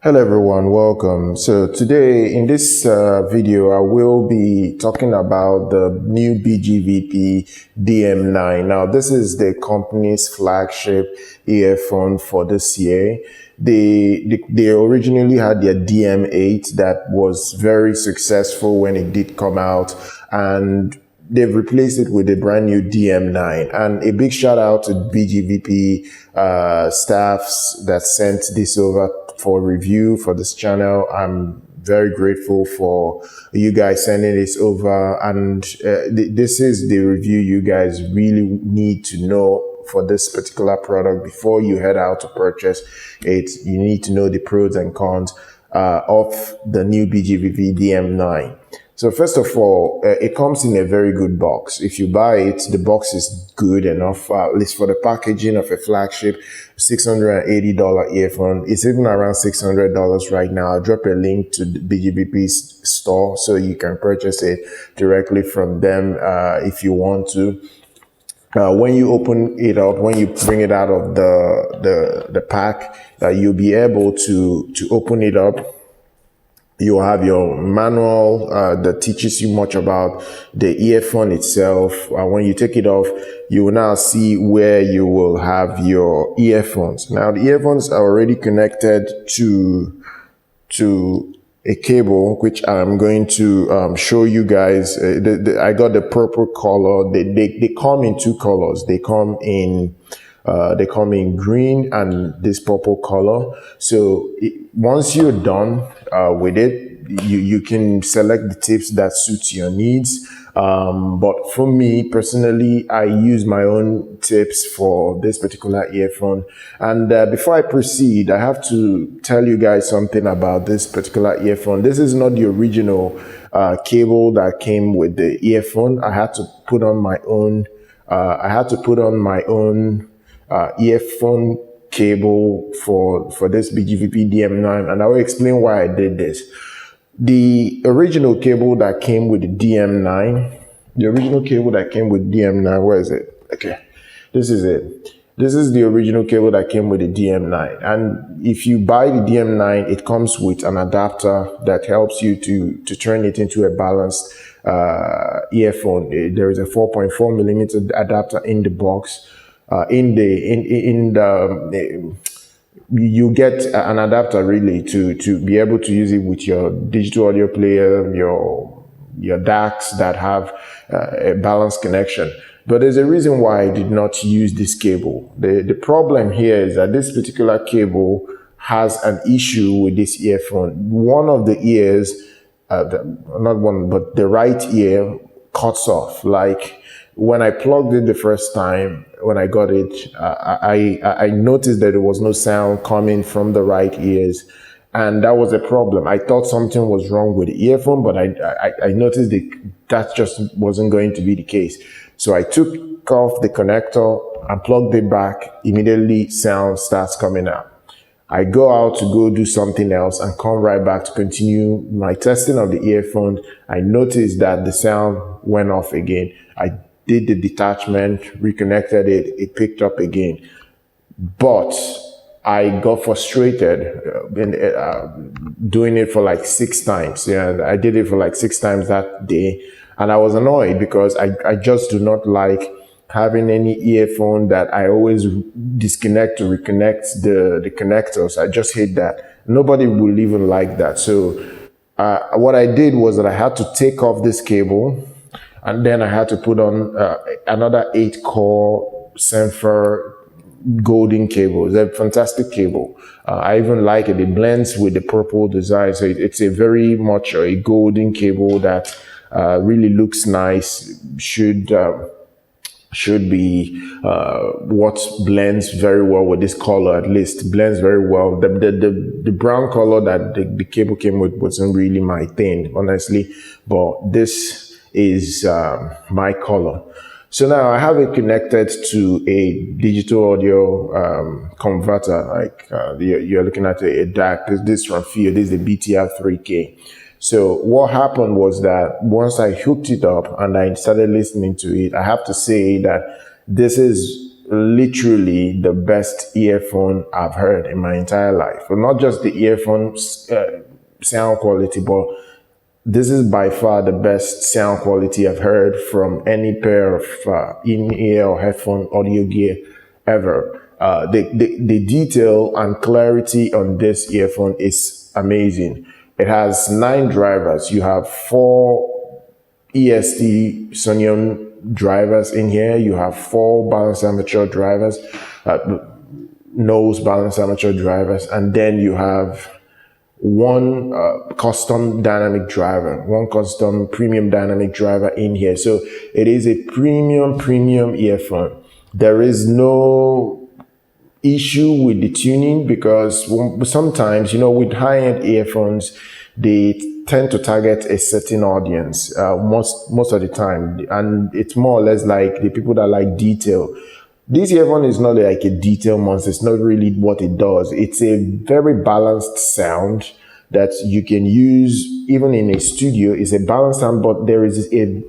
Hello everyone, welcome. So today in this video I will be talking about the new BGVP DM9. Now this is the company's flagship earphone for this year. They originally had their DM8 that was very successful when it did come out, and they've replaced it with a brand new DM9. And a big shout out to BGVP staffs that sent this over for review for this channel. I'm very grateful for you guys sending this over, and this is the review you guys really need to know for this particular product before you head out to purchase it. You need to know the pros and cons of the new BGVP DM9. So first of all, it comes in a very good box. If you buy it, the box is good enough, at least for the packaging of a flagship $680 earphone. It's even around $600 right now. I'll drop a link to the BGVP's store so you can purchase it directly from them if you want to. When you open it up, when you bring it out of the pack, you'll be able to open it up. You'll have your manual that teaches you much about the earphone itself. When you take it off, you will now see where you will have your earphones. Now, the earphones are already connected to a cable, which I'm going to show you guys. I got the purple color. They come in two colors. They come in green and this purple color. So once you're done with it, you can select the tips that suits your needs. But for me personally, I use my own tips for this particular earphone. And before I proceed, I have to tell you guys something about this particular earphone. This is not the original cable that came with the earphone. I had to put on my own. Earphone cable for this BGVP DM9, and I will explain why I did this. The original cable that came with the DM9, where is it? Okay, this is it. This is the original cable that came with the DM9, and if you buy the DM9, it comes with an adapter that helps you to turn it into a balanced earphone. There is a 4.4 millimeter adapter in the box. You get an adapter really to be able to use it with your digital audio player, your DACs that have a balanced connection. But there's a reason why I did not use this cable. The problem here is that this particular cable has an issue with this earphone. One of the ears, not one, but the right ear cuts off. Like when I plugged it the first time, when I got it, I noticed that there was no sound coming from the right ears, and that was a problem. I thought something was wrong with the earphone, but I noticed that just wasn't going to be the case. So I took off the connector and plugged it back. Immediately, sound starts coming out. I go out to go do something else and come right back to continue my testing of the earphone. I noticed that the sound went off again. I did the detachment, reconnected it, it picked up again. But I got frustrated doing it for like 6 times. Yeah, I did it for like 6 times that day. And I was annoyed because I just do not like having any earphone that I always disconnect to reconnect the connectors. I just hate that. Nobody will even like that. So what I did was that I had to take off this cable, and then I had to put on another 8-core Senfer golden cable. It's a fantastic cable. I even like it. It blends with the purple design. So it's a very much a golden cable that really looks nice. Should be what blends very well with this color. At least blends very well. The brown color that the cable came with wasn't really my thing, honestly. But this is my color. So now I have it connected to a digital audio converter. Like you're looking at a DAC. This from Field. This is the BTR 3K. So what happened was that once I hooked it up and I started listening to it, I have to say that this is literally the best earphone I've heard in my entire life. Well, not just the earphone sound quality, but this is by far the best sound quality I've heard from any pair of in-ear or headphone audio gear ever. The detail and clarity on this earphone is amazing. It has 9 drivers. You have 4 EST Sonium drivers in here. You have 4 balance amateur drivers, nose balance amateur drivers, and then you have one custom dynamic driver, one custom premium dynamic driver in here. So it is a premium earphone. There is no issue with the tuning, because sometimes, with high-end earphones, they tend to target a certain audience most of the time, and it's more or less like the people that like detail. This earphone is not like a detail monster. It's not really what it does. It's a very balanced sound that you can use even in a studio. It's a balanced sound, but there is a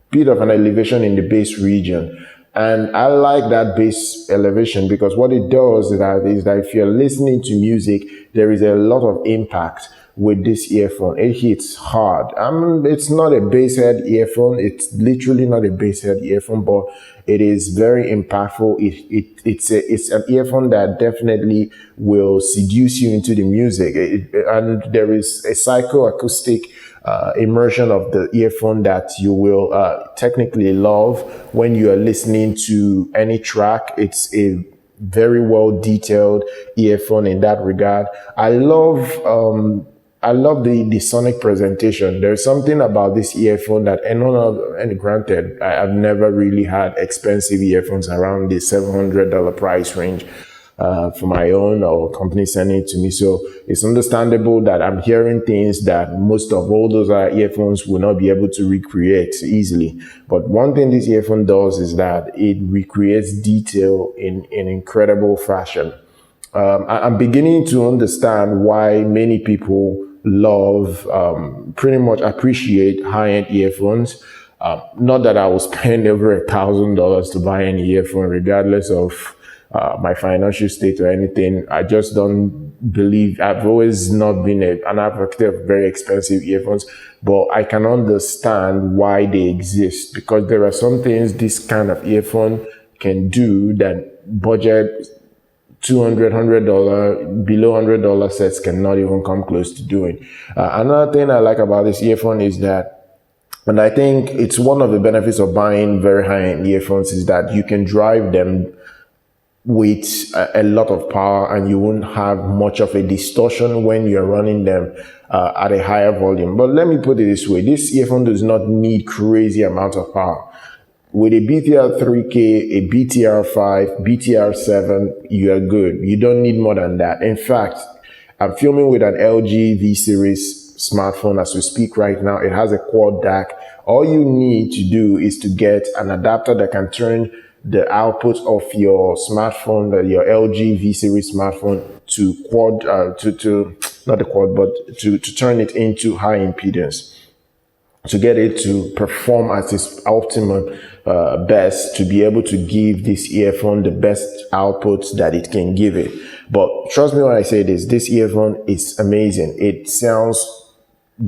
bit of an elevation in the bass region. And I like that bass elevation, because what it does is that if you're listening to music, there is a lot of impact with this earphone. It hits hard. It's not a bass head earphone. It's literally not a bass head earphone, but it is very impactful. It's an earphone that definitely will seduce you into the music. And there is a psychoacoustic immersion of the earphone that you will technically love when you are listening to any track. It's a very well detailed earphone in that regard. I love the sonic presentation. There's something about this earphone that, and granted, I've never really had expensive earphones around the $700 price range for my own, or company sending it to me. So it's understandable that I'm hearing things that most of all those earphones will not be able to recreate easily. But one thing this earphone does is that it recreates detail in incredible fashion. I'm beginning to understand why many people love, pretty much appreciate high-end earphones. Not that I will spend over $1,000 to buy any earphone, regardless of my financial state or anything. I just don't believe, I've always not been an advocate of very expensive earphones, but I can understand why they exist, because there are some things this kind of earphone can do that budget $200 below $100 sets cannot even come close to doing. Another thing I like about this earphone is that, and I think it's one of the benefits of buying very high-end earphones, is that you can drive them with a lot of power, and you won't have much of a distortion when you're running them at a higher volume. But let me put it this way: this earphone does not need crazy amount of power. With a BTR 3K, a BTR 5, BTR 7, you are good. You don't need more than that. In fact, I'm filming with an LG V series smartphone as we speak right now. It has a quad DAC. All you need to do is to get an adapter that can turn the output of your smartphone, your LG V series smartphone, to quad, not the quad, but to turn it into high impedance, to get it to perform at its optimum best, to be able to give this earphone the best output that it can give it. But trust me when I say this earphone is amazing. It sounds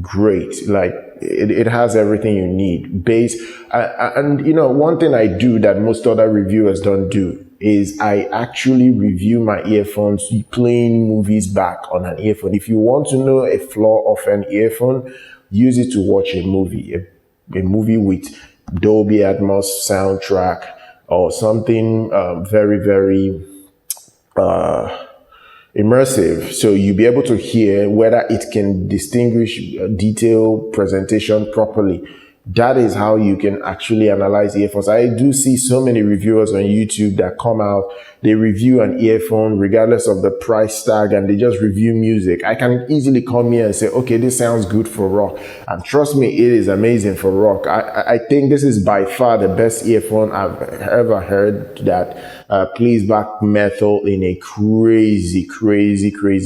great. Like it has everything you need. Bass, and one thing I do that most other reviewers don't do is I actually review my earphones playing movies back on an earphone. If you want to know a flaw of an earphone, use it to watch a movie, a movie with Dolby Atmos soundtrack or something very, very immersive. So you'll be able to hear whether it can distinguish detail presentation properly. That is how you can actually analyze earphones. I do see so many reviewers on YouTube that come out, they review an earphone regardless of the price tag, and they just review music. I can easily come here and say, okay, this sounds good for rock. And trust me, it is amazing for rock. I think this is by far the best earphone I've ever heard that plays back metal in a crazy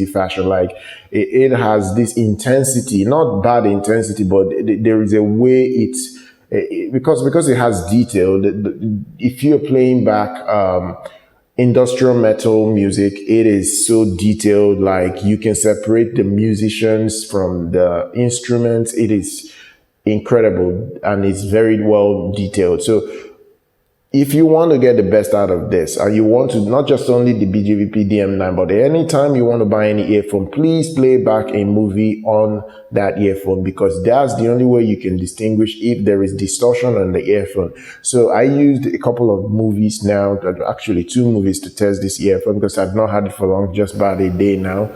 fashion. Like it has this intensity, not bad intensity, but there is a way because it has detail. If you're playing back industrial metal music, it is so detailed. Like you can separate the musicians from the instruments. It is incredible and it's very well detailed. So if you want to get the best out of this, and you want to not just only the BGVP DM9, but anytime you want to buy any earphone, please play back a movie on that earphone, because that's the only way you can distinguish if there is distortion on the earphone. So I used a couple of movies now, actually 2 movies, to test this earphone, because I've not had it for long, just about a day now.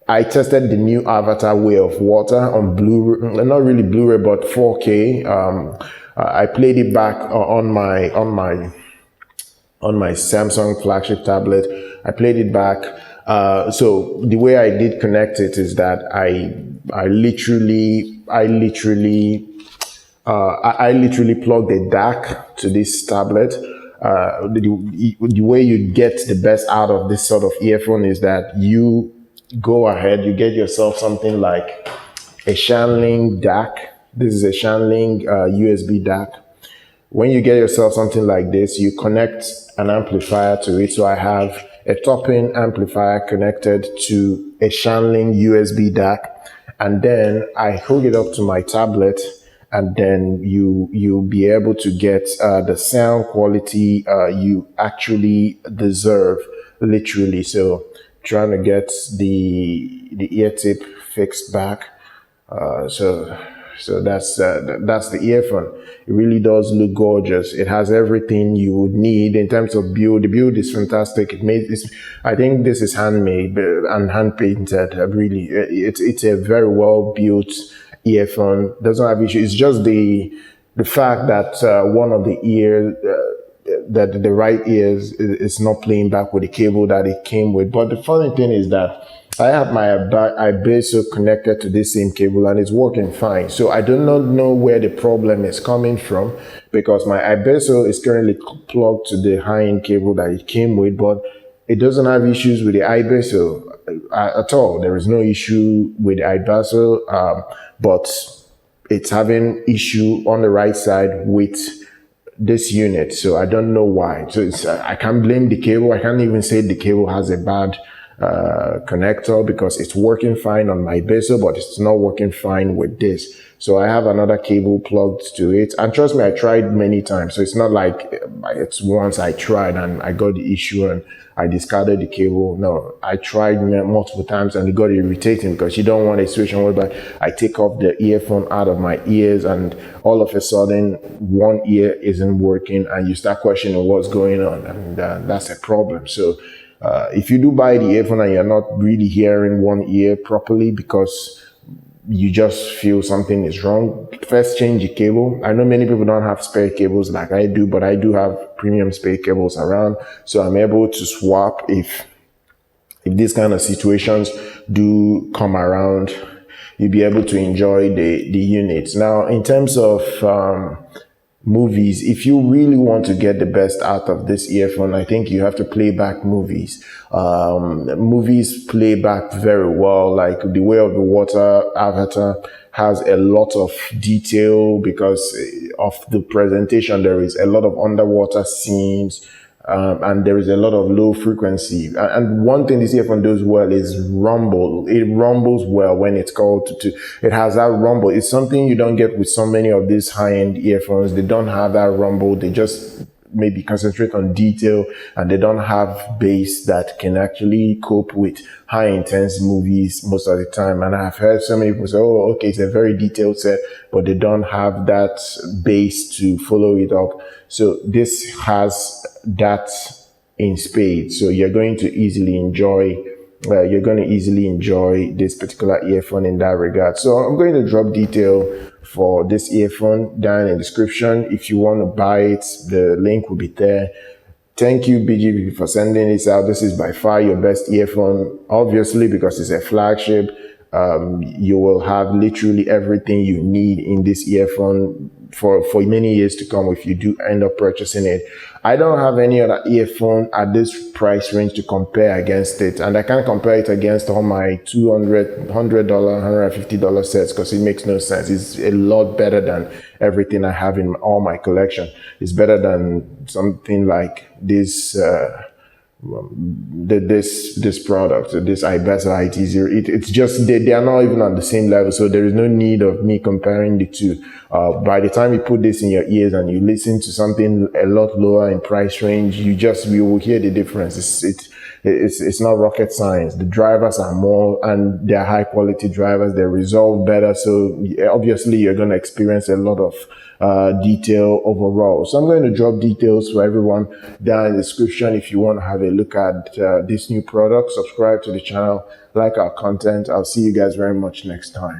I tested the new Avatar Way of Water on Blu-ray, not really Blu-ray, but 4K. I played it back on my Samsung flagship tablet. I played it back. So the way I did connect it is that I literally plugged a DAC to this tablet. The way you get the best out of this sort of earphone is that you go ahead, you get yourself something like a Shanling DAC. This is a Shanling USB DAC. When you get yourself something like this, you connect an amplifier to it. So I have a top-in amplifier connected to a Shanling USB DAC, and then I hook it up to my tablet, and then you'll be able to get the sound quality you actually deserve, literally. So trying to get the ear tip fixed back. So that's the earphone. It really does look gorgeous. It has everything you would need in terms of build. The build is fantastic. I think this is handmade and hand painted. Really, it's a very well built earphone. Doesn't have issues. It's just the fact that one of the ears, that the right ears is not playing back with the cable that it came with. But the funny thing is that I have my iBasso connected to this same cable and it's working fine. So I do not know where the problem is coming from, because my iBasso is currently plugged to the high-end cable that it came with, but it doesn't have issues with the iBasso at all. There is no issue with the iBasso, but it's having issue on the right side with this unit. So I don't know why. So I can't blame the cable. I can't even say the cable has a bad connector, because it's working fine on my Basso, but it's not working fine with this. So I have another cable plugged to it, and trust me, I tried many times. So it's not like it's once I tried and I got the issue and I discarded the cable. No, I tried multiple times and it got irritating, because you don't want a situation whereby I take off the earphone out of my ears and all of a sudden one ear isn't working and you start questioning what's going on, and that's a problem. So if you do buy the earphone and you're not really hearing one ear properly because you just feel something is wrong, first change the cable. I know many people don't have spare cables like I do, but I do have premium spare cables around, so I'm able to swap if these kind of situations do come around. You'll be able to enjoy the units. Now, in terms of movies, if you really want to get the best out of this earphone, I think you have to play back movies. Movies play back very well, like The Way of the Water, Avatar, has a lot of detail because of the presentation. There is a lot of underwater scenes, and there is a lot of low frequency. And one thing this earphone does well is rumble. It rumbles well when it's called to. It has that rumble. It's something you don't get with so many of these high-end earphones. They don't have that rumble. They just maybe concentrate on detail, and they don't have bass that can actually cope with high intense movies most of the time. And I've heard so many people say, oh, okay, it's a very detailed set, but they don't have that bass to follow it up. So this has that in spades. So you're going to easily enjoy this particular earphone in that regard. So I'm going to drop detail for this earphone down in the description. If you want to buy it, the link will be there. Thank you, BGVP, for sending this out. This is by far your best earphone, obviously, because it's a flagship. You will have literally everything you need in this earphone for many years to come if you do end up purchasing it. I don't have any other earphone at this price range to compare against it, and I can't compare it against all my $200, $100, $150 sets because it makes no sense. It's a lot better than everything I have in all my collection. It's better than something like this this product, this iBeta IT0. It's just they are not even on the same level, so there is no need of me comparing the two. By the time you put this in your ears and you listen to something a lot lower in price range, you will hear the difference. It's not rocket science. The drivers are more, and they're high quality drivers. They resolve better, so obviously you're going to experience a lot of detail overall. So I'm going to drop details for everyone down in the description if you want to have a look at this new product. Subscribe to the channel, like our content. I'll see you guys very much next time.